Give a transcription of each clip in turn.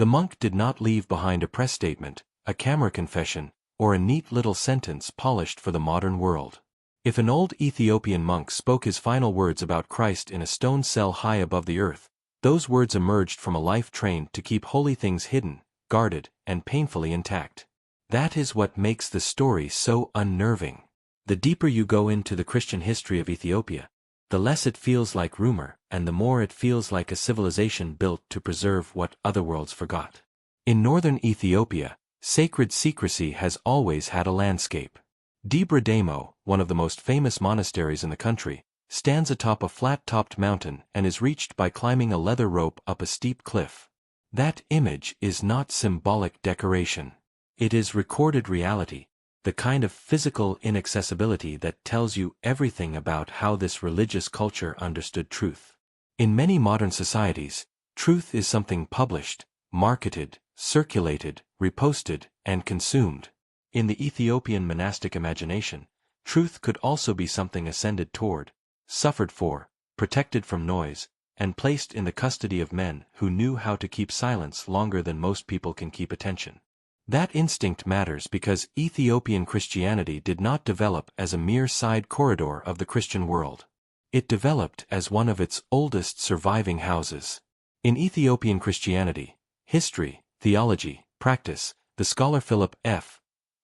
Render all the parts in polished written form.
The monk did not leave behind a press statement, a camera confession, or a neat little sentence polished for the modern world. If an old Ethiopian monk spoke his final words about Christ in a stone cell high above the earth, those words emerged from a life trained to keep holy things hidden, guarded, and painfully intact. That is what makes the story so unnerving. The deeper you go into the Christian history of Ethiopia, the less it feels like rumor, and the more it feels like a civilization built to preserve what other worlds forgot. In northern Ethiopia, sacred secrecy has always had a landscape. Debre Damo, one of the most famous monasteries in the country, stands atop a flat-topped mountain and is reached by climbing a leather rope up a steep cliff. That image is not symbolic decoration. It is recorded reality, the kind of physical inaccessibility that tells you everything about how this religious culture understood truth. In many modern societies, truth is something published, marketed, circulated, reposted, and consumed. In the Ethiopian monastic imagination, truth could also be something ascended toward, suffered for, protected from noise, and placed in the custody of men who knew how to keep silence longer than most people can keep attention. That instinct matters because Ethiopian Christianity did not develop as a mere side corridor of the Christian world. It developed as one of its oldest surviving houses. In Ethiopian Christianity, history, theology, practice, the scholar Philip F.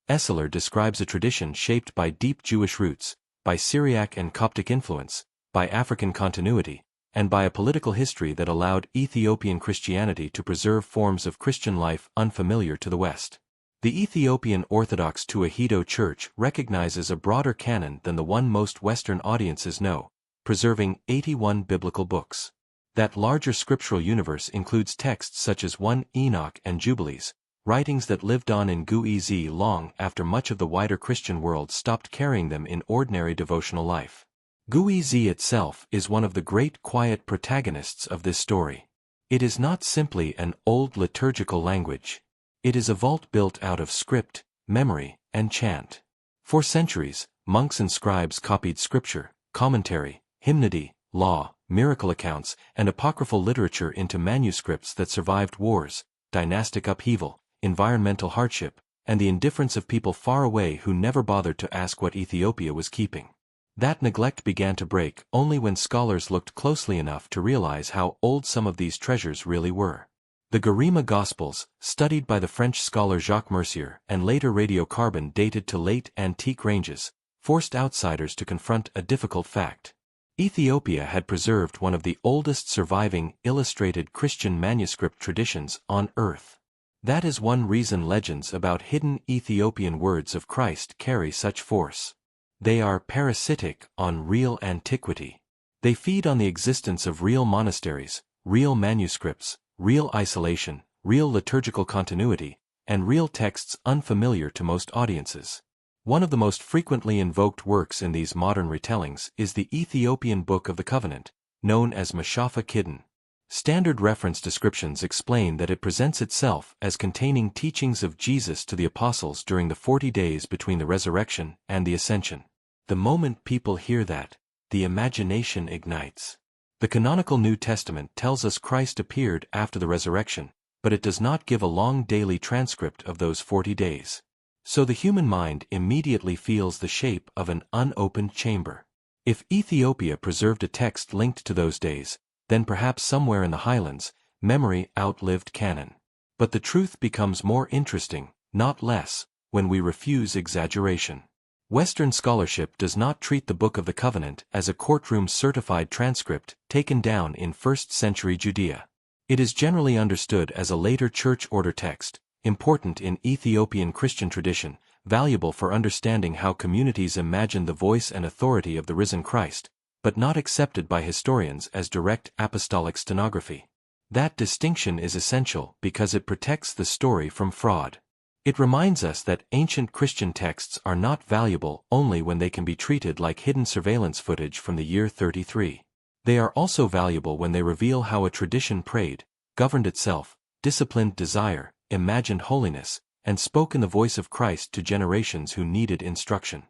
Esseler describes a tradition shaped by deep Jewish roots, by Syriac and Coptic influence, by African continuity, and by a political history that allowed Ethiopian Christianity to preserve forms of Christian life unfamiliar to the West. The Ethiopian Orthodox Tewahedo Church recognizes a broader canon than the one most Western audiences know, preserving 81 biblical books. That larger scriptural universe includes texts such as 1 Enoch and Jubilees, writings that lived on in Guiz long after much of the wider Christian world stopped carrying them in ordinary devotional life. Guiz itself is one of the great quiet protagonists of this story. It is not simply an old liturgical language. It is a vault built out of script, memory, and chant. For centuries, monks and scribes copied scripture, commentary, hymnody, law, miracle accounts, and apocryphal literature into manuscripts that survived wars, dynastic upheaval, environmental hardship, and the indifference of people far away who never bothered to ask what Ethiopia was keeping. That neglect began to break only when scholars looked closely enough to realize how old some of these treasures really were. The Garima Gospels, studied by the French scholar Jacques Mercier and later radiocarbon dated to late antique ranges, forced outsiders to confront a difficult fact. Ethiopia had preserved one of the oldest surviving illustrated Christian manuscript traditions on earth. That is one reason legends about hidden Ethiopian words of Christ carry such force. They are parasitic on real antiquity. They feed on the existence of real monasteries, real manuscripts, real isolation, real liturgical continuity, and real texts unfamiliar to most audiences. One of the most frequently invoked works in these modern retellings is the Ethiopian Book of the Covenant, known as Mashafa Kidden. Standard reference descriptions explain that it presents itself as containing teachings of Jesus to the apostles during the 40 days between the resurrection and the ascension. The moment people hear that, the imagination ignites. The canonical New Testament tells us Christ appeared after the resurrection, but it does not give a long daily transcript of those 40 days. So the human mind immediately feels the shape of an unopened chamber. If Ethiopia preserved a text linked to those days, then perhaps somewhere in the highlands, memory outlived canon. But the truth becomes more interesting, not less, when we refuse exaggeration. Western scholarship does not treat the Book of the Covenant as a courtroom-certified transcript taken down in 1st century Judea. It is generally understood as a later church order text, important in Ethiopian Christian tradition, valuable for understanding how communities imagined the voice and authority of the risen Christ, but not accepted by historians as direct apostolic stenography. That distinction is essential because it protects the story from fraud. It reminds us that ancient Christian texts are not valuable only when they can be treated like hidden surveillance footage from the year 33. They are also valuable when they reveal how a tradition prayed, governed itself, disciplined desire, imagined holiness, and spoke in the voice of Christ to generations who needed instruction.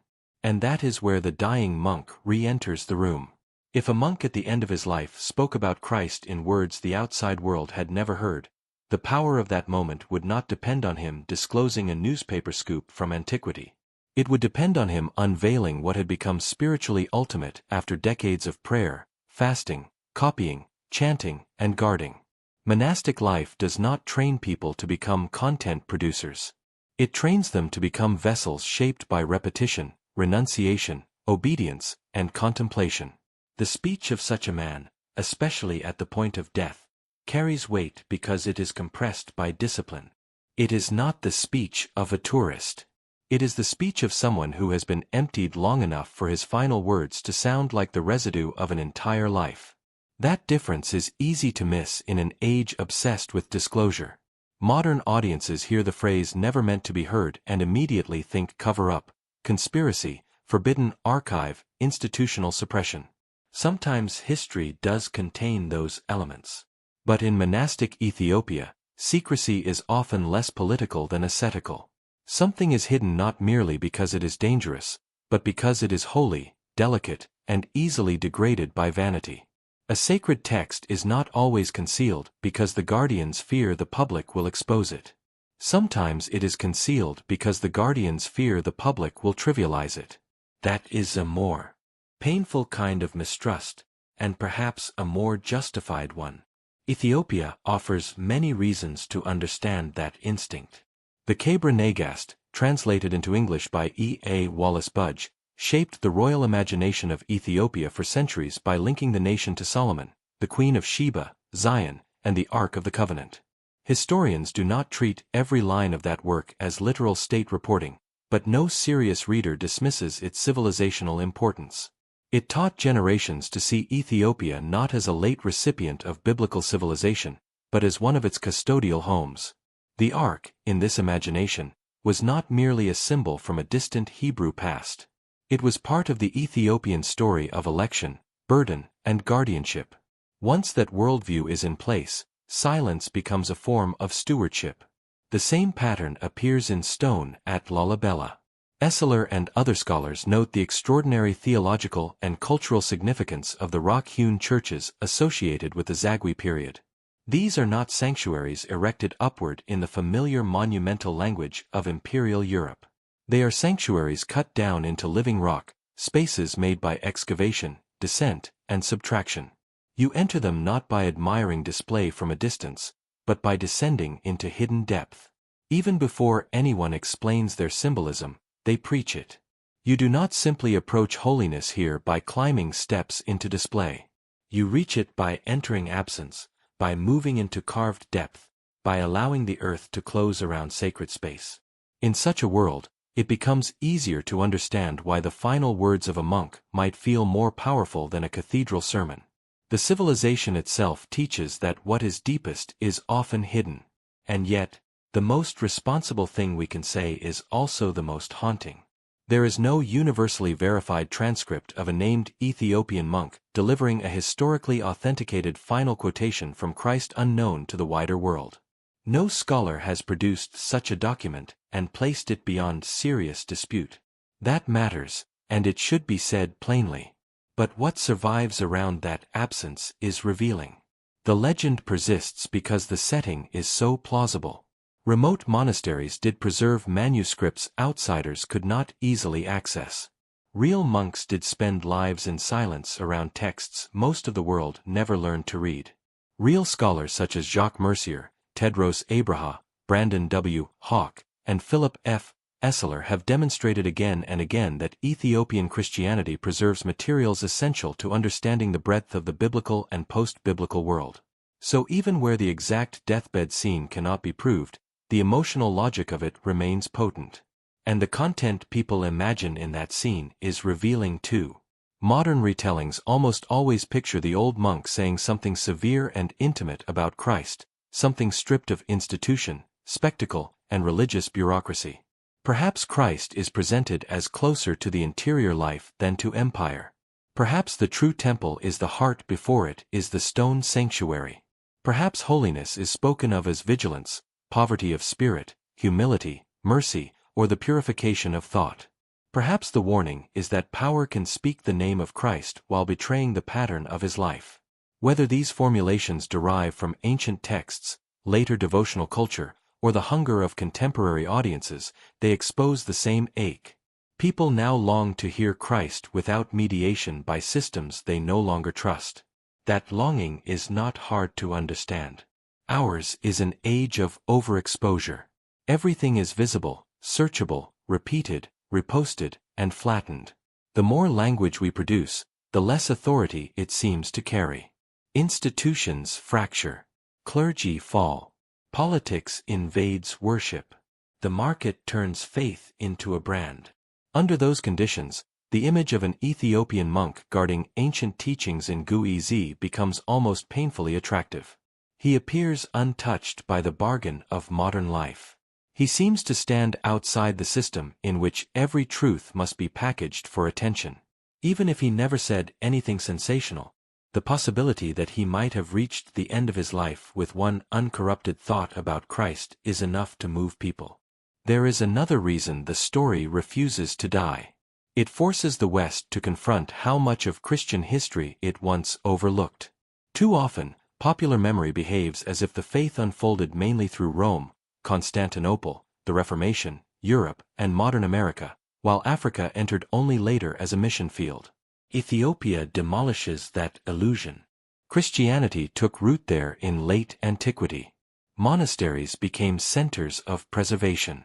And that is where the dying monk re-enters the room. If a monk at the end of his life spoke about Christ in words the outside world had never heard, The power of that moment would not depend on him disclosing a newspaper scoop from antiquity. It would depend on him unveiling what had become spiritually ultimate after decades of prayer, fasting, copying, chanting, and guarding. Monastic life does not train people to become content producers. It trains them to become vessels shaped by repetition, renunciation, obedience, and contemplation. The speech of such a man, especially at the point of death, carries weight because it is compressed by discipline. It is not the speech of a tourist. It is the speech of someone who has been emptied long enough for his final words to sound like the residue of an entire life. That difference is easy to miss in an age obsessed with disclosure. Modern audiences hear the phrase "never meant to be heard" and immediately think cover-up, conspiracy, forbidden archive, institutional suppression. Sometimes history does contain those elements. But in monastic Ethiopia, secrecy is often less political than ascetical. Something is hidden not merely because it is dangerous, but because it is holy, delicate, and easily degraded by vanity. A sacred text is not always concealed because the guardians fear the public will expose it. Sometimes it is concealed because the guardians fear the public will trivialize it. That is a more painful kind of mistrust, and perhaps a more justified one. Ethiopia offers many reasons to understand that instinct. The Debre Nagast, translated into English by E. A. Wallace Budge, shaped the royal imagination of Ethiopia for centuries by linking the nation to Solomon, the Queen of Sheba, Zion, and the Ark of the Covenant. Historians do not treat every line of that work as literal state reporting, but no serious reader dismisses its civilizational importance. It taught generations to see Ethiopia not as a late recipient of biblical civilization, but as one of its custodial homes. The Ark, in this imagination, was not merely a symbol from a distant Hebrew past. It was part of the Ethiopian story of election, burden, and guardianship. Once that worldview is in place, silence becomes a form of stewardship. The same pattern appears in stone at Lalibela. Esseler and other scholars note the extraordinary theological and cultural significance of the rock-hewn churches associated with the Zagwe period. These are not sanctuaries erected upward in the familiar monumental language of imperial Europe. They are sanctuaries cut down into living rock, spaces made by excavation, descent, and subtraction. You enter them not by admiring display from a distance, but by descending into hidden depth. Even before anyone explains their symbolism, they preach it. You do not simply approach holiness here by climbing steps into display. You reach it by entering absence, by moving into carved depth, by allowing the earth to close around sacred space. In such a world, it becomes easier to understand why the final words of a monk might feel more powerful than a cathedral sermon. The civilization itself teaches that what is deepest is often hidden. And yet, the most responsible thing we can say is also the most haunting. There is no universally verified transcript of a named Ethiopian monk delivering a historically authenticated final quotation from Christ unknown to the wider world. No scholar has produced such a document and placed it beyond serious dispute. That matters, and it should be said plainly. But what survives around that absence is revealing. The legend persists because the setting is so plausible. Remote monasteries did preserve manuscripts outsiders could not easily access. Real monks did spend lives in silence around texts most of the world never learned to read. Real scholars such as Jacques Mercier, Tedros Abraha, Brandon W. Hawke, and Philip F. Esseler have demonstrated again and again that Ethiopian Christianity preserves materials essential to understanding the breadth of the biblical and post-biblical world. So even where the exact deathbed scene cannot be proved, the emotional logic of it remains potent. And the content people imagine in that scene is revealing too. Modern retellings almost always picture the old monk saying something severe and intimate about Christ, something stripped of institution, spectacle, and religious bureaucracy. Perhaps Christ is presented as closer to the interior life than to empire. Perhaps the true temple is the heart before it is the stone sanctuary. Perhaps holiness is spoken of as vigilance, poverty of spirit, humility, mercy, or the purification of thought. Perhaps the warning is that power can speak the name of Christ while betraying the pattern of his life. Whether these formulations derive from ancient texts, later devotional culture, or the hunger of contemporary audiences, they expose the same ache. People now long to hear Christ without mediation by systems they no longer trust. That longing is not hard to understand. Ours is an age of overexposure. Everything is visible, searchable, repeated, reposted, and flattened. The more language we produce, the less authority it seems to carry. Institutions fracture. Clergy fall. Politics invades worship. The market turns faith into a brand. Under those conditions, the image of an Ethiopian monk guarding ancient teachings in Guizi becomes almost painfully attractive. He appears untouched by the bargain of modern life. He seems to stand outside the system in which every truth must be packaged for attention. Even if he never said anything sensational, the possibility that he might have reached the end of his life with one uncorrupted thought about Christ is enough to move people. There is another reason the story refuses to die. It forces the West to confront how much of Christian history it once overlooked. Too often, popular memory behaves as if the faith unfolded mainly through Rome, Constantinople, the Reformation, Europe, and modern America, while Africa entered only later as a mission field. Ethiopia demolishes that illusion. Christianity took root there in late antiquity. Monasteries became centers of preservation.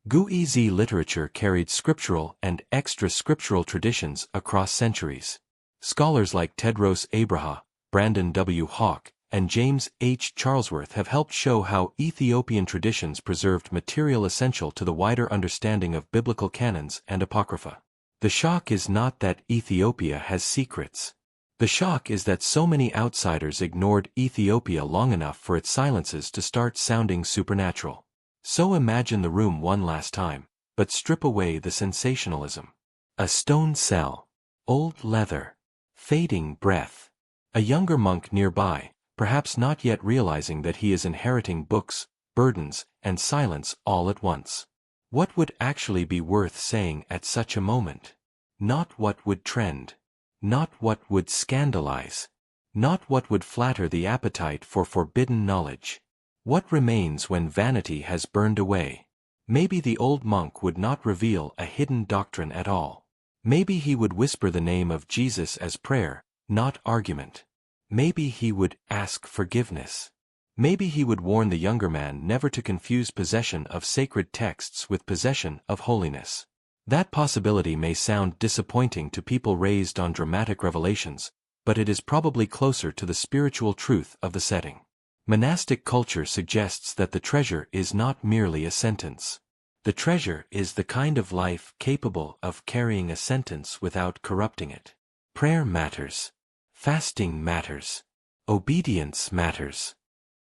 Guizi literature carried scriptural and extra-scriptural traditions across centuries. Scholars like Tedros Abraha, Brandon W. Hawke, and James H. Charlesworth have helped show how Ethiopian traditions preserved material essential to the wider understanding of biblical canons and apocrypha. The shock is not that Ethiopia has secrets. The shock is that so many outsiders ignored Ethiopia long enough for its silences to start sounding supernatural. So imagine the room one last time, but strip away the sensationalism. A stone cell. Old leather. Fading breath. A younger monk nearby, perhaps not yet realizing that he is inheriting books, burdens, and silence all at once. What would actually be worth saying at such a moment? Not what would trend. Not what would scandalize. Not what would flatter the appetite for forbidden knowledge. What remains when vanity has burned away? Maybe the old monk would not reveal a hidden doctrine at all. Maybe he would whisper the name of Jesus as prayer, not argument. Maybe he would ask forgiveness. Maybe he would warn the younger man never to confuse possession of sacred texts with possession of holiness. That possibility may sound disappointing to people raised on dramatic revelations, but it is probably closer to the spiritual truth of the setting. Monastic culture suggests that the treasure is not merely a sentence. The treasure is the kind of life capable of carrying a sentence without corrupting it. Prayer matters. Fasting matters. Obedience matters.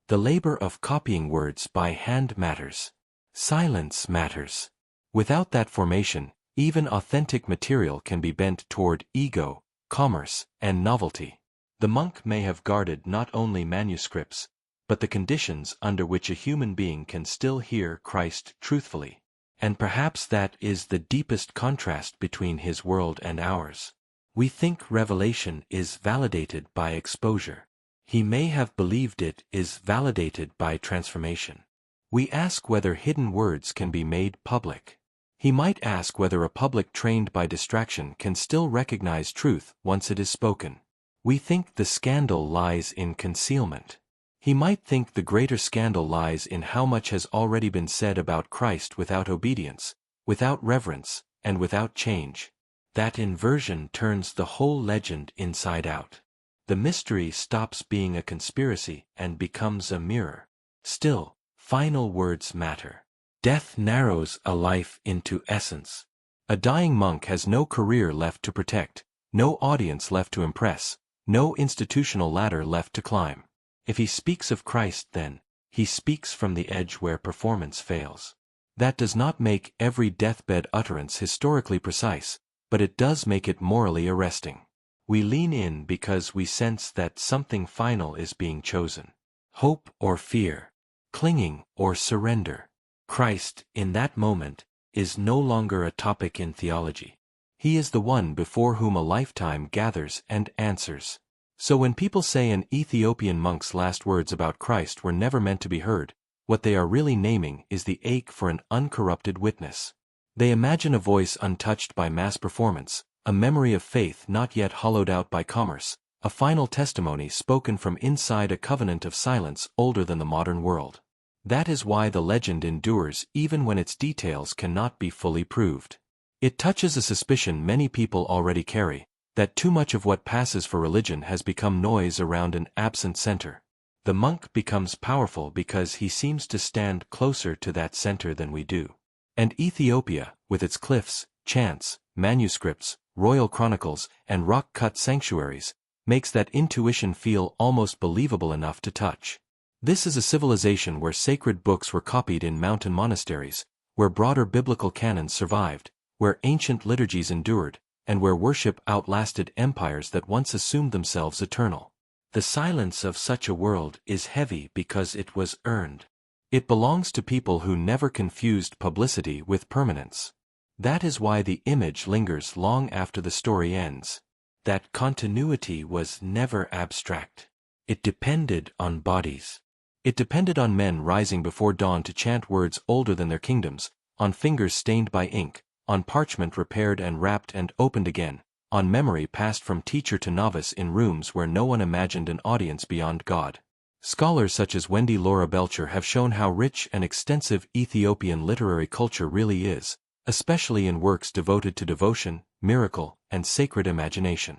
The labor of copying words by hand matters. Silence matters. Without that formation, even authentic material can be bent toward ego, commerce, and novelty. The monk may have guarded not only manuscripts, but the conditions under which a human being can still hear Christ truthfully. And perhaps that is the deepest contrast between his world and ours. We think revelation is validated by exposure. He may have believed it is validated by transformation. We ask whether hidden words can be made public. He might ask whether a public trained by distraction can still recognize truth once it is spoken. We think the scandal lies in concealment. He might think the greater scandal lies in how much has already been said about Christ without obedience, without reverence, and without change. That inversion turns the whole legend inside out. The mystery stops being a conspiracy and becomes a mirror. Still, final words matter. Death narrows a life into essence. A dying monk has no career left to protect, no audience left to impress, no institutional ladder left to climb. If he speaks of Christ then, he speaks from the edge where performance fails. That does not make every deathbed utterance historically precise, but it does make it morally arresting. We lean in because we sense that something final is being chosen. Hope or fear. Clinging or surrender. Christ, in that moment, is no longer a topic in theology. He is the one before whom a lifetime gathers and answers. So when people say an Ethiopian monk's last words about Christ were never meant to be heard, what they are really naming is the ache for an uncorrupted witness. They imagine a voice untouched by mass performance, a memory of faith not yet hollowed out by commerce, a final testimony spoken from inside a covenant of silence older than the modern world. That is why the legend endures even when its details cannot be fully proved. It touches a suspicion many people already carry, that too much of what passes for religion has become noise around an absent center. The monk becomes powerful because he seems to stand closer to that center than we do. And Ethiopia, with its cliffs, chants, manuscripts, royal chronicles, and rock-cut sanctuaries, makes that intuition feel almost believable enough to touch. This is a civilization where sacred books were copied in mountain monasteries, where broader biblical canons survived, where ancient liturgies endured, and where worship outlasted empires that once assumed themselves eternal. The silence of such a world is heavy because it was earned. It belongs to people who never confused publicity with permanence. That is why the image lingers long after the story ends. That continuity was never abstract. It depended on bodies. It depended on men rising before dawn to chant words older than their kingdoms, on fingers stained by ink, on parchment repaired and wrapped and opened again, on memory passed from teacher to novice in rooms where no one imagined an audience beyond God. Scholars such as Wendy Laura Belcher have shown how rich and extensive Ethiopian literary culture really is, especially in works devoted to devotion, miracle, and sacred imagination.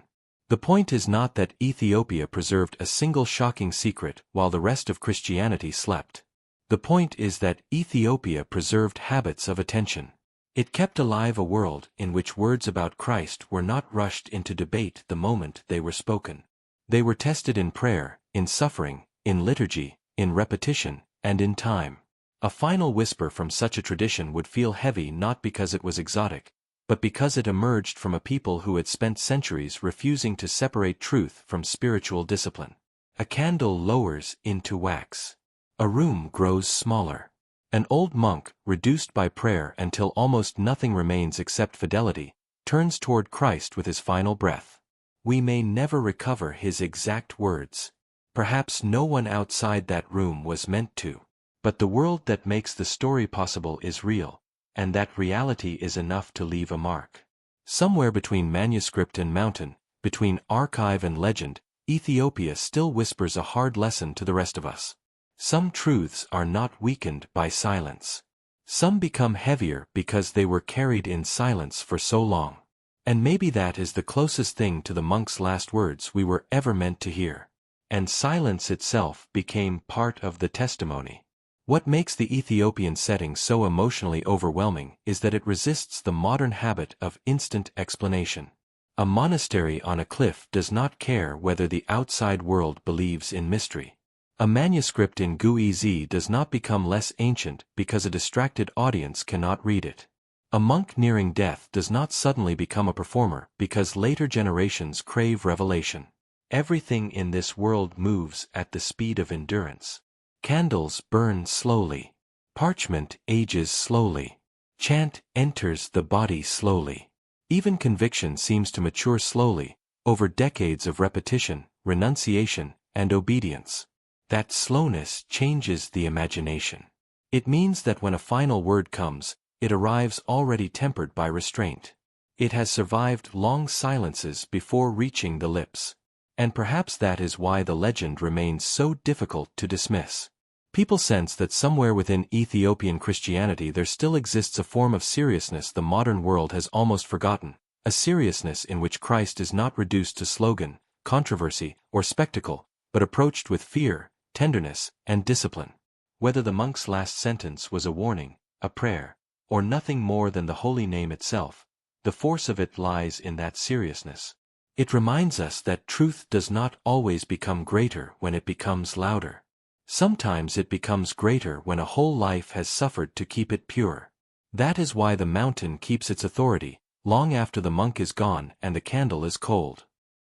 The point is not that Ethiopia preserved a single shocking secret while the rest of Christianity slept. The point is that Ethiopia preserved habits of attention. It kept alive a world in which words about Christ were not rushed into debate the moment they were spoken. They were tested in prayer, in suffering, in liturgy, in repetition, and in time. A final whisper from such a tradition would feel heavy not because it was exotic, but because it emerged from a people who had spent centuries refusing to separate truth from spiritual discipline. A candle lowers into wax. A room grows smaller. An old monk, reduced by prayer until almost nothing remains except fidelity, turns toward Christ with his final breath. We may never recover his exact words. Perhaps no one outside that room was meant to. But the world that makes the story possible is real, and that reality is enough to leave a mark. Somewhere between manuscript and mountain, between archive and legend, Ethiopia still whispers a hard lesson to the rest of us. Some truths are not weakened by silence. Some become heavier because they were carried in silence for so long. And maybe that is the closest thing to the monk's last words we were ever meant to hear. And silence itself became part of the testimony. What makes the Ethiopian setting so emotionally overwhelming is that it resists the modern habit of instant explanation. A monastery on a cliff does not care whether the outside world believes in mystery. A manuscript in Guiz does not become less ancient because a distracted audience cannot read it. A monk nearing death does not suddenly become a performer because later generations crave revelation. Everything in this world moves at the speed of endurance. Candles burn slowly. Parchment ages slowly. Chant enters the body slowly. Even conviction seems to mature slowly, over decades of repetition, renunciation, and obedience. That slowness changes the imagination. It means that when a final word comes, it arrives already tempered by restraint. It has survived long silences before reaching the lips. And perhaps that is why the legend remains so difficult to dismiss. People sense that somewhere within Ethiopian Christianity there still exists a form of seriousness the modern world has almost forgotten, a seriousness in which Christ is not reduced to slogan, controversy, or spectacle, but approached with fear, tenderness, and discipline. Whether the monk's last sentence was a warning, a prayer, or nothing more than the holy name itself, the force of it lies in that seriousness. It reminds us that truth does not always become greater when it becomes louder. Sometimes it becomes greater when a whole life has suffered to keep it pure. That is why the mountain keeps its authority, long after the monk is gone and the candle is cold.